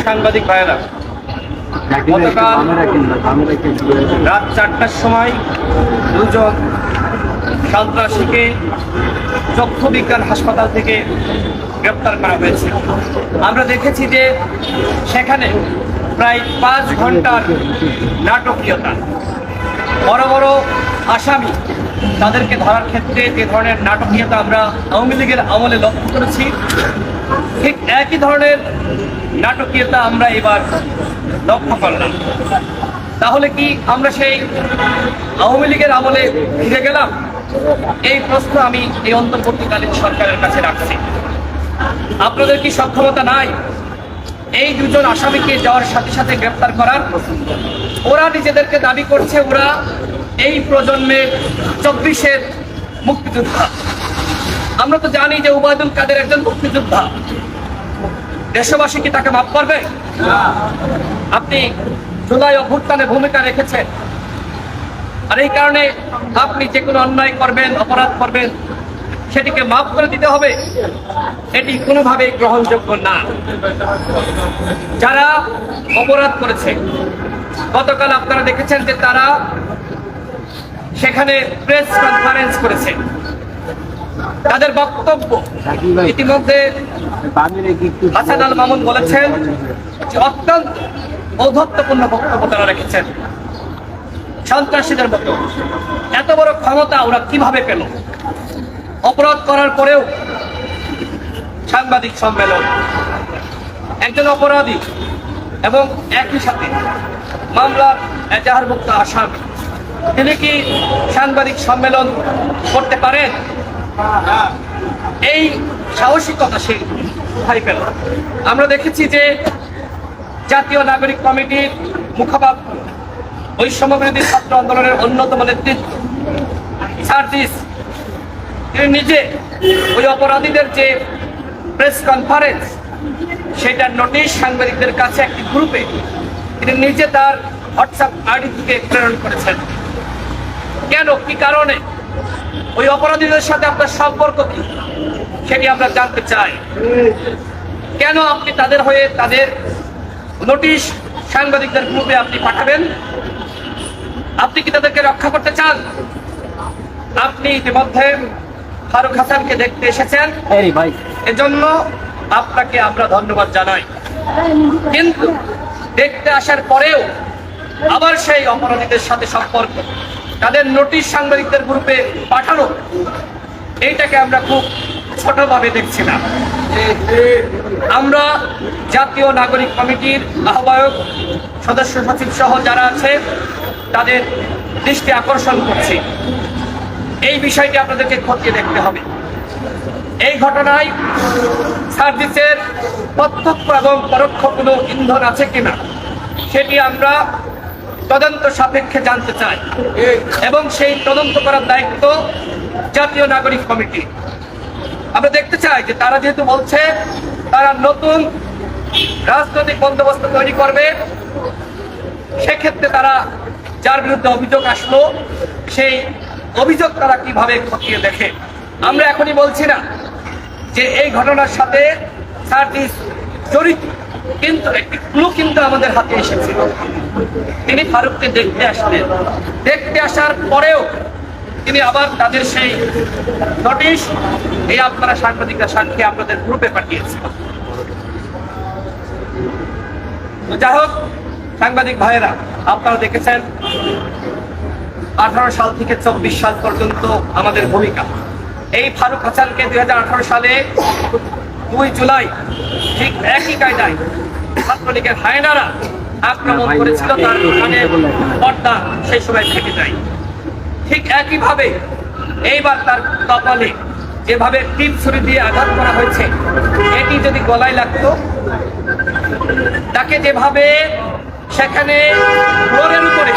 সাংবাদিক ভাইয়েরা, গতকাল রাত 4টার সময় দুজন সন্ত্রাসীকে চক্ষু বিজ্ঞান হাসপাতাল থেকে গ্রেপ্তার করা হয়েছে। আমরা দেখেছি যে সেখানে প্রায় 5 ঘন্টার নাটকীয়তা, বড় বড় আসামি তাদেরকে ধরার ক্ষেত্রে যে ধরনের নাটকীয়তা আমরা আওয়ামী লীগের আমলে লক্ষ্য করেছি, ঠিক একই ধরনের নাটকীয়তা আমরা এবার লক্ষ্য করলাম। তাহলে কি আমরা সেই আওয়ামী লীগের আমলে ফিরে গেলাম? এই প্রশ্ন আমি এই অন্তর্বর্তীকালীন সরকারের কাছে রাখছি। আপনাদের কি সক্ষমতা নাই এই দুজন আসামিকে যাওয়ার সাথে সাথে গ্রেপ্তার করার? ওরা নিজেদেরকে দাবি করছে ওরা এই প্রজন্মের 24-এর মুক্তিযোদ্ধা। আমরা তো জানি যে ওবায়দুল কাদের একজন মুক্তিযোদ্ধা। দেশবাসী কি তাকে মাফ করবে? আপনি জুলাই অভ্যুত্থানে ভূমিকা রেখেছেন, আর এই কারণে আপনি যে কোনো অন্যায় করবেন, অপরাধ করবেন, সেটিকে মাফ করে দিতে হবে? এটি কোনোভাবেই গ্রহণযোগ্য না। যারা অপরাধ করেছে, গতকাল আপনারা দেখেছেন যে তারা সেখানে প্রেস কনফারেন্স করেছে। তাদের বক্তব্য ইতিমধ্যে হাসান আল মামুন বলেছেন যে অত্যন্ত ঔদ্ধত্যপূর্ণ বক্তব্য তারা রেখেছেন। সন্ত্রাসীদের মতো এত বড় ক্ষমতা ওরা কিভাবে পেল? অপরাধ করার পরেও সাংবাদিক সম্মেলন, একজন অপরাধী এবং একই সাথে মামলার এজাহারভুক্ত আসামি, তিনি কি সাংবাদিক সম্মেলন করতে পারেন? এই সাহসিকতা সে কোথায় পেল? আমরা দেখেছি যে জাতীয় নাগরিক কমিটির মুখপাত্র, বৈষম্যবিরোধী ছাত্র আন্দোলনের অন্যতম নেতৃত্ব সার্জিস, তিনি নিজে ওই অপরাধীদের যে প্রেস কনফারেন্স, সেটার নোটিশ সাংবাদিকদের কাছে একটি গ্রুপে তিনি নিজে তার হোয়াটসঅ্যাপ আইডি থেকে প্রেরণ করেছেন। কেন, কি কারণে? ওই অপরাধীদের সাথে আপনার সম্পর্ক কি, সেটি আমরা জানতে চাই। কেন আপনি তাদের হয়ে তাদের নোটিশ সাংবাদিকদের গ্রুপে আপনি পাঠাবেন? আপনি কি তাদেরকে রক্ষা করতে চান? আপনি ইতিমধ্যে ফারুক হাসানকে দেখতে এসেছেন, এজন্য আপনাকে আমরা ধন্যবাদ জানাই। কিন্তু দেখতে আসার পরেও আবার সেই অপরাধীদের সাথে সম্পর্ক, তাদের নোটিশ সাংবাদিকদের গ্রুপে পাঠানো, এইটাকে আমরা খুব ছোটভাবে দেখছিলাম। আমরা জাতীয় নাগরিক কমিটির আহ্বায়ক, সদস্য সচিব সহ যারা আছে তাদের দৃষ্টি আকর্ষণ করছি, এই বিষয়টি আপনাদেরকে খতিয়ে দেখতে হবে। এই ঘটনায় সার্ভিসের প্রত্যক্ষ এবং পরোক্ষ কোনো ইন্ধন আছে কিনা সেটি আমরা তদন্ত সাপেক্ষে জানতে চাই, এবং সেই তদন্ত করার দায়িত্ব জাতীয় নাগরিক কমিটি। আমরা দেখতে চাই যে তারা যেহেতু বলছে তারা নতুন রাজনৈতিক বন্দোবস্ত তৈরি করবে, সেক্ষেত্রে তারা যার বিরুদ্ধে অভিযোগ আসলো সেই অভিযোগ তারা কিভাবে খতিয়ে দেখে। আমরা এখনই বলছি না যে এই ঘটনার সাথে সার্ভিস জড়িত, কিন্তু একটি ক্লু কিন্তু আমাদের হাতে এসেছিল। তিনি ফারুককে দেখতে আসলেন, দেখতে আসার পরেও তিনি আবার তাদের সেই নোটিশ এই আপনারা সাংবাদিকরা সাক্ষী আপনাদের গ্রুপে পাঠিয়েছেন। যাই হোক, সাংবাদিক ভাইয়েরা, আপনারা দেখেছেন 18 সাল থেকে 24 সাল পর্যন্ত আমাদের ভূমিকা। এই ফারুক হাসানকে 2018 সালে 2 জুলাই ঠিক একই কায়দায় ছাত্রলীগের হায়নারা আক্রমণ করেছিল, তার দোকানে পর্দা সেই সময় থেকে যায়। ঠিক একইভাবে এইবার তার কপালে যেভাবে টিপ ছুরি দিয়ে আঘাত করা হয়েছে, এটি যদি গলায় লাগতো, তাকে যেভাবে সেখানে ফ্লোরের উপরে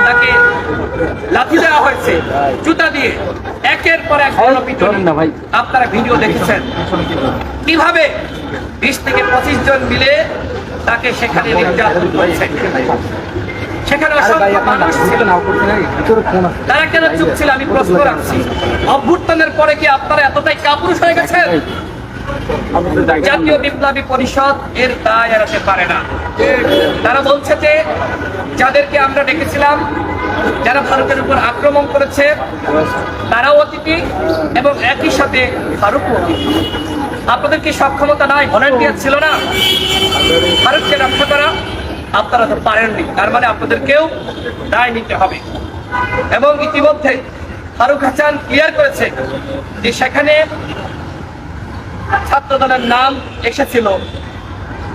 তাকে লাথি দেওয়া হয়েছে জুতা দিয়ে, একের পর এক গণপিটুনি, আপনারা ভিডিও দেখেছেন কিভাবে 20 থেকে 25 জন মিলে তাকে সেখানে নির্যাতন করেছে। সেখানে অসংখ্য মানুষ ছিল, তারা কেন চুপ ছিল? আমি প্রশ্ন রাখছি, অভ্যুত্থানের পরে কি আপনারা এতটাই কাপুরুষ হয়ে গেছেন জাতীয় বিপ্লবী পরিষদ এর দায় এড়াতে পারে না। তারা বলছে যে যাদেরকে আমরা ডেকেছিলাম, যারা ফারুকের উপর আক্রমণ করেছে তারাও অতিথি এবং একই সাথে ফারুকও অতিথি। আপনাদের কি সক্ষমতা নাই? ভলান্টিয়ার ছিল না ফারুককে রক্ষা করা? আপনারা তো পারেননি, তার মানে আপনাদেরকেও দায় নিতে হবে। এবং ইতিমধ্যে ফারুক হাসান ক্লিয়ার করেছে যে সেখানে ছাত্র দলের নাম এসেছিল।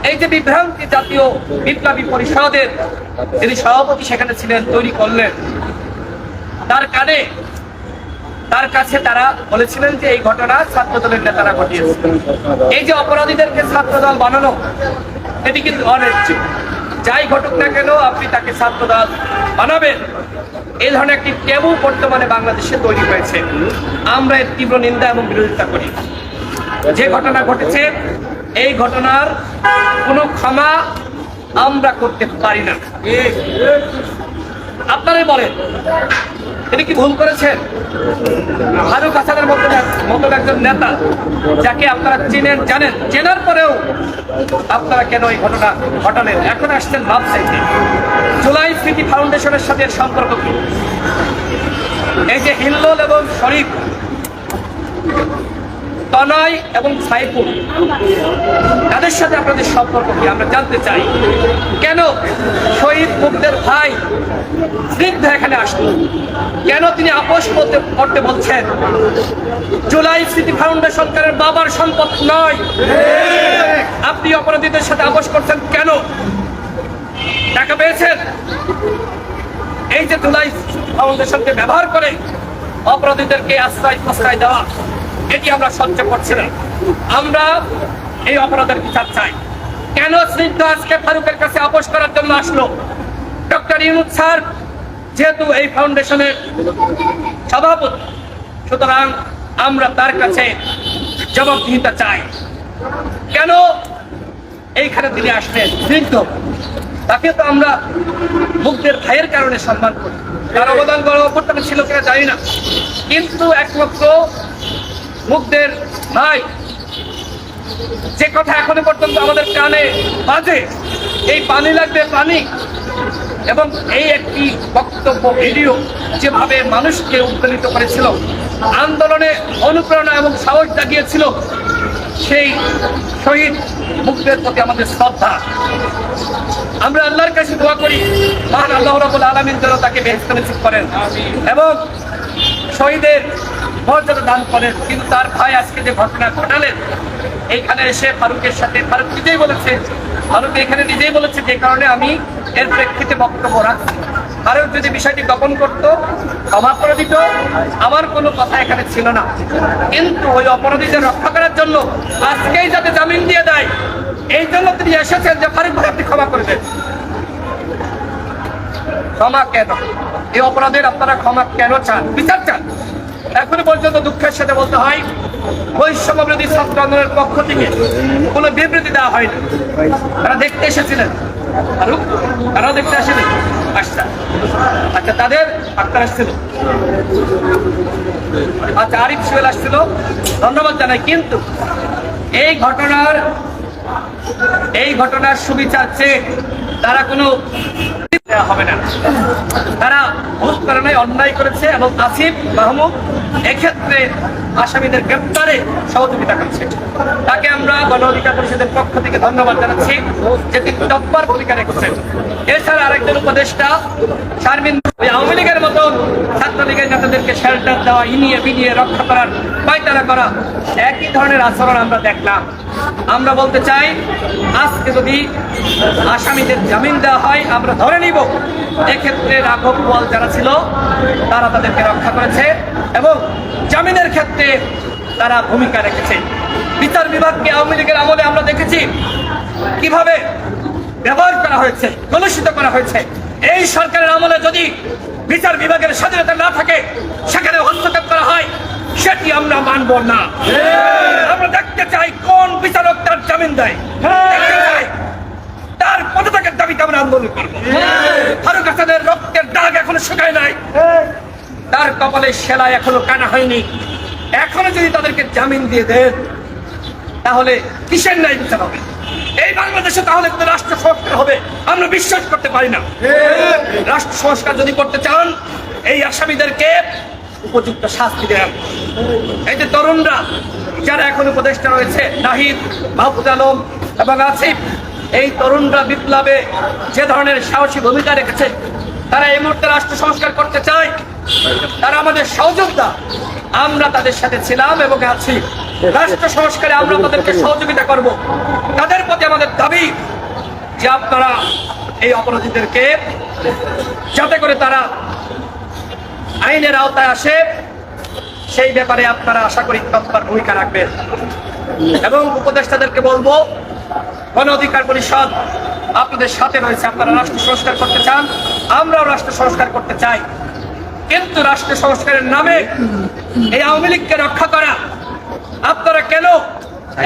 এই যে বিভ্রান্তি জাতীয় বিপ্লবী পরিষদের যিনি সভাপতি সেখানে ছিলেন তৈরি করলেন, তার কাছে তারা বলেছিলেন যে এই ঘটনা ছাত্র দলের নেতারা ঘটিয়েছে। এই যে অপরাধীদেরকে ছাত্র দল বানানো, এটি কিন্তু অন্যায্য। যাই ঘটুক না কেন আপনি তাকে ছাত্র দল বানাবেন, এই ধরনের একটি ট্যাবু বর্তমানে বাংলাদেশে তৈরি হয়েছে। আমরা এর তীব্র নিন্দা এবং বিরোধিতা করি। যে ঘটনা ঘটেছে এই ঘটনার কোনো ক্ষমা আমরা করতে পারি না। আপনারাই বলেন, তিনি কি ভুল করেছেন? ফারুক হাসানের মতো একজন নেতা যাকে আপনারা চিনেন, জানেন, চেনার পরেও আপনারা কেন এই ঘটনা ঘটালেন? এখন আসছেন মাপ চাইতে। জুলাই স্মৃতি ফাউন্ডেশনের সাথে সম্পর্ক কি? এই যে হিল্লোল এবং শরীফ, তনয় এবং সাইফুল, তাদের সাথে আপনাদের সম্পর্ক কি আমরা জানতে চাই। কেন শহীদ মুগ্ধের ভাই স্নিগ্ধ এখানে আসলো? কেন তিনি আপোষ করতে বলছেন? জুলাই স্মৃতি ফাউন্ডেশন সরকারের বাবার সম্পদ নয়। আপনি অপরাধীদের সাথে আপোষ করছেন কেন? টাকা পেয়েছেন? এই যে জুলাই ফাউন্ডেশনকে ব্যবহার করে অপরাধীদেরকে আশ্রয় প্রশ্রয় দেওয়া, এটি আমরা সহ্য করছি না। আমরা এই অপরাধের বিচার চাই। কেন স্নিগ্ধ আজকে ফারুকের কাছে আপোষ করার জন্য আসলো? ডক্টর ইউনূস স্যার যেহেতু এই ফাউন্ডেশনের সভাপতি, সুতরাং আমরা তার কাছে জবাবদিহিতা চাই। কেন এইখানে তিনি আসলেন? স্নিগ্ধ, তাকে তো আমরা মুগ্ধের ভাইয়ের কারণে সম্মান করি। তার অবদান গণঅভ্যুত্থানে ছিল কিনা জানি না, কিন্তু একমাত্র মুগ্ধের ভাই যে কথা এখনো পর্যন্ত আমাদের কানে বাজে, এই পানি লাগবে পানি, এবং এই একটি বক্তব্য ভিডিও যেভাবে মানুষকে উদ্বেলিত করেছিল, আন্দোলনে অনুপ্রেরণা এবং সাহস জাগিয়েছিল, সেই শহীদ মুগ্ধের প্রতি আমাদের শ্রদ্ধা। আমরা আল্লাহর কাছে দোয়া করি মহান আল্লাহ রাব্বুল আলামিন যেন তাকে বেহেশতে নসিব করেন এবং শহীদের মর্যাদা দান করেন। কিন্তু তার ভাই আজকে যে ঘটনা ঘটালেন, এইখানে এসে ফারুকের সাথে, ফারুক নিজেই বলেছে, ফারুক এখানে নিজেই বলেছে যে কারণে আমি এর প্রেক্ষিতে বক্তব্য রাখছি। ফারুক যদি বিষয়টি গোপন করত, ক্ষমা করে দিত, আমার কোনো কথা এখানে ছিল না। কিন্তু ওই অপরাধীদের রক্ষা করার জন্য আজকেই যাতে জামিন দিয়ে দেয়, এই জন্য তিনি এসেছেন যে ফারুক ভাই আপনি ক্ষমা করে দেন। ক্ষমা কেন? এই অপরাধের আপনারা ক্ষমা কেন চান, বিচার চান? এখনো পর্যন্ত দুঃখের সাথে বলতে হয় বৈষম্য বিরোধী ছাত্র আন্দোলনের পক্ষ থেকে কোনো বিবৃতি দেওয়া হয়নি। তারা দেখতে এসেছিলেন, ফারুক তারাও দেখতে আসেনি। আচ্ছা তাদের ডাক্তার আসছিল, আচ্ছা আরিফ সোহেল আসছিল, ধন্যবাদ জানাই। কিন্তু এই ঘটনার সুবিচার চেয়ে তারা কোনো হবে না। তারা ভুল করে নাই, অন্যায় করেছে এবং আসিফ মাহমুদ এক্ষেত্রে আসামিদের গ্রেপ্তারে সহযোগিতা করছে। তাকে আমরা গণ অধিকার পরিষদের পক্ষ থেকে ধন্যবাদ জানাচ্ছি যে তিনি তৎপর ভূমিকা রেখেছেন। এছাড়া আরেকজন উপদেষ্টা শারমিন, ওই আওয়ামী লীগের মতন ছাত্রলীগের নেতাদেরকে শেল্টার দেওয়া, ইনিয়ে বিনিয়ে রক্ষা করার পায়তারা করা, একই ধরনের আচরণ আমরা দেখলাম। আমরা বলতে চাই আজকে যদি আসামিদের জামিন দেওয়া হয় আমরা ধরে নিব এক্ষেত্রে রাঘব বোয়াল যারা ছিল তারা তাদেরকে রক্ষা করেছে এবং জামিনের ক্ষেত্রে তারা ভূমিকা রেখেছে। বিচার বিভাগকে আওয়ামী লীগের আমলে আমরা দেখেছি কিভাবে ব্যবহার করা হয়েছে, কলুষিত করা হয়েছে। এই সরকারের আমলে যদি বিচার বিভাগের স্বাধীনতা না থাকে, সেখানে হস্তক্ষেপ করা হয়, সেটি আমরা মানব না। আমরা দেখতে চাই কোন বিচারক তার জামিন দেয়, তার পদত্যাগের দাবিতে আমরা আন্দোলন করব। ফারুক হাসানের রক্তের দাগ এখনো শুকায় নাই, তার কপালে সেলাই এখনো কাটা হয়নি। এখনো যদি তাদেরকে জামিন দিয়ে দেন তাহলে কিসের ন্যায় বিচার হবে? এই বাংলাদেশে তাহলে কোনো রাষ্ট্র সংস্কার হবে আমরা বিশ্বাস করতে পারি না। রাষ্ট্র সংস্কার যদি করতে চান এই আসামিদেরকে উপযুক্ত শাস্তি দেন। এই যে তরুণরা যারা এখন উপদেষ্টা রয়েছে, নাহিদ, মাহফুজ আলম এবং আসিফ, এই তরুণরা বিপ্লবে যে ধরনের সাহসী ভূমিকা রেখেছে, তারা এই মুহূর্তে রাষ্ট্র সংস্কার করতে চায়, তারা আমাদের সহযোগিতা, আমরা তাদের সাথে ছিলাম এবং আছি। রাষ্ট্র সংস্কারে আমরা তাদেরকে সহযোগিতা করব। তাদের প্রতি আমাদের দাবি যে আপনারা এই অপরাধীদেরকে যাতে করে তারা আইনের আওতায় আসে সেই ব্যাপারে আপনারা আশা করি তৎপর ভূমিকা রাখবেন। এবং উপদেষ্টাদেরকে বলবো, গণ অধিকার পরিষদ আপনাদের সাথে রয়েছে। আপনারা রাষ্ট্র সংস্কার করতে চান, আমরাও রাষ্ট্র সংস্কার করতে চাই, কিন্তু রাষ্ট্র সংস্কারের নামে এই আওয়ামী লীগকে রক্ষা করা আপনারা কেন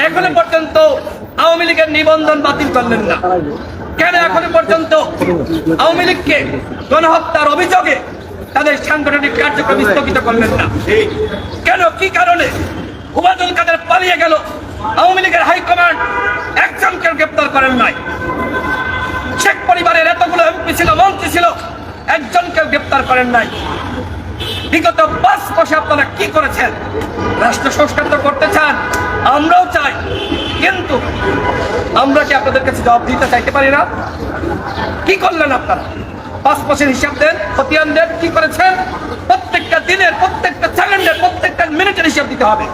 এখনো পর্যন্ত আওয়ামী লীগের নিবন্ধন বাতিল করলেন না? কেন এখনো পর্যন্ত আওয়ামী লীগকে গণহত্যার অভিযোগে তাদের সাংগঠনিক কার্যক্রম স্থগিত করলেন না? কেন, কি কারণে ওবায়দুল কাদের পালিয়ে গেল, আওয়ামী লীগের হাইকমান্ড একজনকে গ্রেপ্তার করেন নাই? শেখ পরিবারের এতগুলো এমপি ছিল, মন্ত্রী ছিল, একজনকে গ্রেপ্তার করেন নাই। বিগত 5 মাসে আপনারা কি করেছেন? রাষ্ট্র সংস্কার তো করতে চান, আমরাও চাই, কিন্তু আমরা কি আপনাদের কাছে জবাব দিতে চাইতে পারি না? কি করলেন আপনারা? 5 মাসের হিসাব দেন, খতিয়ান দেন, কি করেছেন? প্রত্যেকটা দিনের, প্রত্যেকটা সেকেন্ডের, প্রত্যেকটা মিনিটের হিসাব দিতে হবে।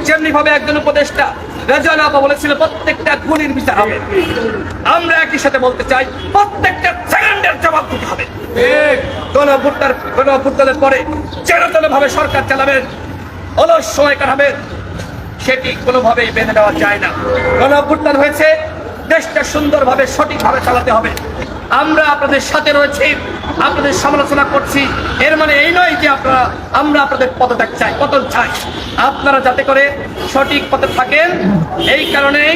যেমনি ভাবে একজন উপদেষ্টা রেজাউল আপা বলেছিল প্রত্যেকটা খুনির বিচার হবে, আমরা একই সাথে বলতে চাই প্রত্যেকটা সেকেন্ডের জবাব দিতে হবে। গণঅভ্যুত্থানের পরে যেন ভাবে সরকার চালাবেন, অলস সময় কাটাবেন, সেটি কোনোভাবেই বেঁধে দেওয়া যায় না। গণঅভ্যুত্থান হয়েছে, দেশটা সুন্দরভাবে সঠিকভাবে চালাতে হবে। আমরা আপনাদের সাথে রয়েছি, আপনাদের সমালোচনা করছি, এর মানে এই নয় যে আমরা আপনাদের পদত্যাগ চাই, পতন চাই। আপনারা যাতে করে সঠিক পথে থাকেন, এই কারণেই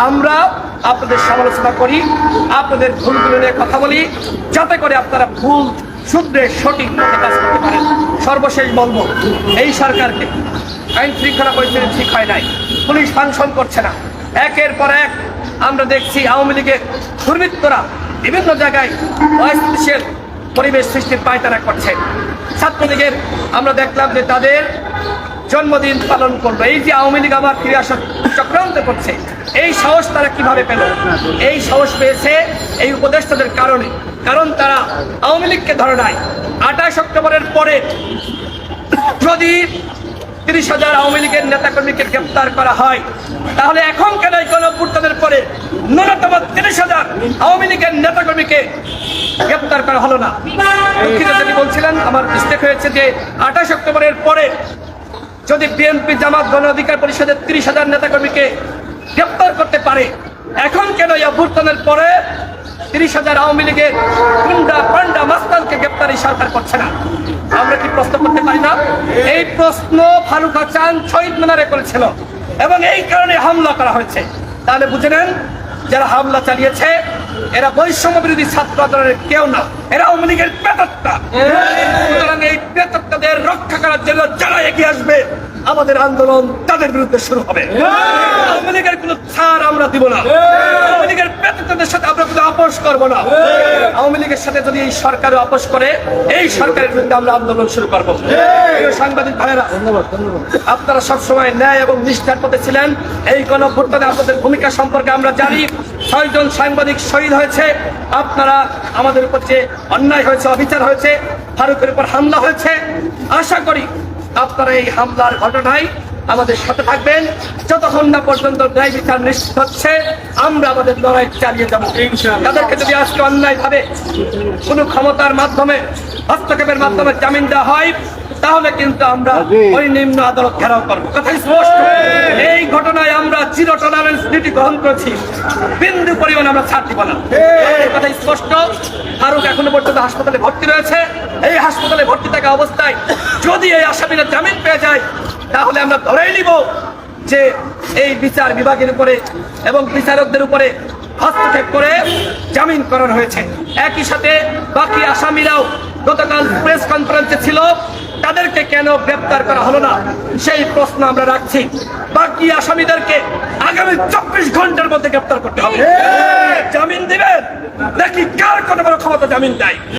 আমরা আপনাদের সমালোচনা করি, আপনাদের ভুলগুলো নিয়ে কথা বলি, যাতে করে আপনারা ভুল শুধরে সঠিক পথে কাজ করতে পারেন। সর্বশেষ বলবো, এই সরকারকে আইন শৃঙ্খলা পরিস্থিতি ঠিক হয় নাই, পুলিশ ফাংশন করছে না, একের পর এক আমরা দেখছি আওয়ামী লীগের দুর্বৃত্তরা বিভিন্ন জায়গায় অস্থিতিশীল পরিবেশ সৃষ্টির পায়তারা করছে। ছাত্রলীগের আমরা দেখলাম যে তাদের জন্মদিন পালন করবে, এই যে আওয়ামী লীগ আবার ফিরে আসার চক্রান্ত করছে, এই সাহস তারা কিভাবে পেল? এই সাহস পেয়েছে এই উপদেষ্টাদের কারণে, কারণ তারা আওয়ামী লীগকে ধরে নাই। 28 অক্টোবরের পরে যদি 30,000 আওয়ামী লীগের নেতাকর্মীকে গ্রেপ্তার করা হয়, তাহলে এখন কেন গণঅভ্যুত্থানের পরে ন্যূনতম 30,000 আওয়ামী লীগের নেতাকর্মীকে গ্রেপ্তার করা হলো না? দুঃখিত যদি বলছিলেন, আমার মিস্টেক হয়েছে যে 28 অক্টোবরের পরে যদি বিএনপি, জামাত, গণ অধিকার পরিষদের 30,000 নেতাকর্মীকে গ্রেপ্তার করতে পারে, এখন কেন এই অভ্যুত্থানের পরে 30,000 আওয়ামী লীগের গুন্ডা, পান্ডা, মাস্তানকে গ্রেপ্তারি সরকার করছে না? আমরা কি প্রশ্ন করতে পারি না? এই প্রশ্ন ফারুক হাসান শহীদ মিনারে করেছিল এবং এই কারণে হামলা করা হয়েছে। তাহলে বুঝে নেন, যারা হামলা চালিয়েছে এরা বৈষম্য বিরোধী ছাত্র আন্দোলনের কেউ না, এরা আওয়ামী লীগের প্রেতাত্মা। সুতরাং এই প্রেতাত্মাদের রক্ষা করার জন্য যারা এগিয়ে আসবে, আমাদের আন্দোলন তাদের বিরুদ্ধে শুরু হবে। আওয়ামী লীগের কোনো ছাড় আমরা দিব না, আওয়ামী লীগের প্রেতাত্মাদের সাথে আমরা কোনো আপোষ করবো না। আওয়ামী লীগের সাথে যদি এই সরকারও আপোষ করে, এই সরকারের বিরুদ্ধে আমরা আন্দোলন শুরু করবো। সাংবাদিক ভাইয়েরা, আপনারা সবসময় ন্যায় এবং নিষ্ঠার পথে ছিলেন। এই গণঅভ্যুত্থানে আপনাদের ভূমিকা সম্পর্কে আমরা জানি। 6 জন সাংবাদিক শহীদ হয়েছে। আপনারা আমাদের উপর যে অন্যায় হয়েছে, অবিচার হয়েছে, ফারুকের উপর হামলা হয়েছে, আশা করি আপনারা এই হামলার ঘটনায় আমাদের সাথে থাকবেন যতক্ষণ না পর্যন্ত ন্যায় বিচার নিশ্চিত হচ্ছে। আমরা আমাদের লড়াই চালিয়ে যাবো। তাদেরকে যদি আজকে অন্যায় ভাবে কোনো ক্ষমতার মাধ্যমে, হস্তক্ষেপের মাধ্যমে জামিন দেওয়া হয়, তাহলে কিন্তু আমরা ওই নিম্ন আদালত ঘেরাও করবো। কথা স্পষ্ট। এই ঘটনায় আমরা জিরো টলারেন্স নীতি গ্রহণ করেছি, বিন্দু পরিমাণ আমরা ছাড় দিব না। এই কথা স্পষ্ট। ফারুক এখনো পর্যন্ত হাসপাতালে ভর্তি রয়েছে। এই হাসপাতালে ভর্তি থাকা অবস্থায় যদি এই আসামিরা জামিন পেয়ে যায়, তাহলে আমরা ধরেই নিব যে এই বিচার বিভাগের উপরে এবং বিচারকদের উপরে হস্তক্ষেপ করে জামিন করানো হয়েছে। একই সাথে বাকি আসামিরাও গতকাল প্রেস কনফারেন্সে ছিল, তাদেরকে কেন গ্রেপ্তার করা হলো না সেই প্রশ্ন আমরা রাখছি। বাকি আসামিদেরকে আগামী 24 ঘন্টার মধ্যে গ্রেপ্তার করতে হবে। জামিন দিবেন নাকি কার কত বড় ক্ষমতা জামিন দেয়?